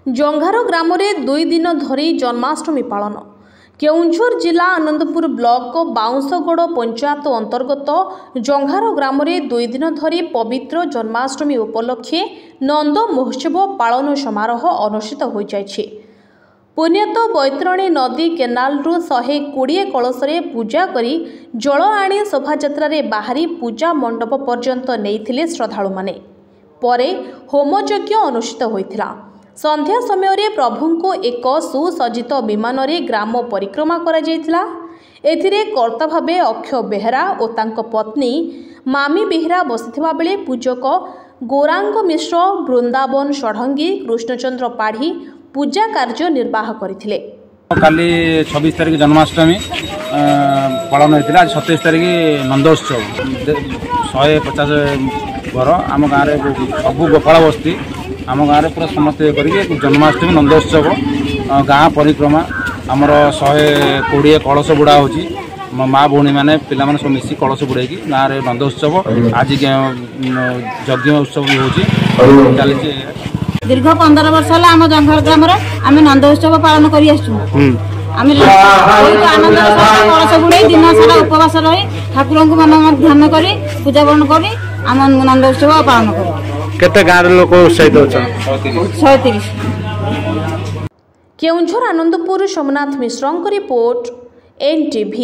जंघार ग्राम में 2 दिन धरी जन्माष्टमी पालन। केउंझर जिला आनंदपुर ब्लॉक बाउंसगड़ पंचायत अंतर्गत जंघार ग्राम में 2 दिन धरी पवित्र जन्माष्टमी उपलक्षे नंद महोत्सव पालन समारोह अनुष्ठित हो जाइछि। पुण्यत बैतरणी नदी केनालरू 120 कलशरे पूजा करी जल आनी शोभायात्रा बाहरी पूजा मंडप पर्यंत नहीं श्रद्धालु माने। परे होमयज्ञ अनुष्ठित होइथिला। संध्या समय प्रभु को एक सुसज्जित विमान ग्राम परिक्रमा करा जायतिला। एथिरे कर्ता भावे अक्षय बेहरा और तांको पत्नी मामी बेहरा बसिथिबा बेले पूजक गौरांग मिश्र, वृंदावन षडंगी, कृष्णचंद्र पाढ़ी पूजा कार्य निर्वाह करथिले। काली 26 तारिख जन्माष्टमी पालन होता। आज 27 तारिख नंदोत्सव 150 घर आम गाँव में सब गोपाल बस्ती आम गाँव में पूरा समस्ते करके जन्माष्टमी नंदोत्सव गाँ परिक्रमा आमर 120 कलश बुड़ा होची। माँ भौणी मैंने पिला सब मिसी कलश बुड़े गाँव में नंदोत्सव आज यज्ञ उत्सव भी होची चली। दीर्घ 15 वर्ष है आम जंघार ग्राम आम नंदोत्सव पालन कर कलश बुड़े दिन सारा उपवास रही ठाकुर को मन ध्यान कर पूजा पालन कर आम नंदोत्सव पालन कर गाँव लोक उत्साहित 130। केउंझर आनंदपुर सोमनाथ मिश्र रिपोर्ट NTV।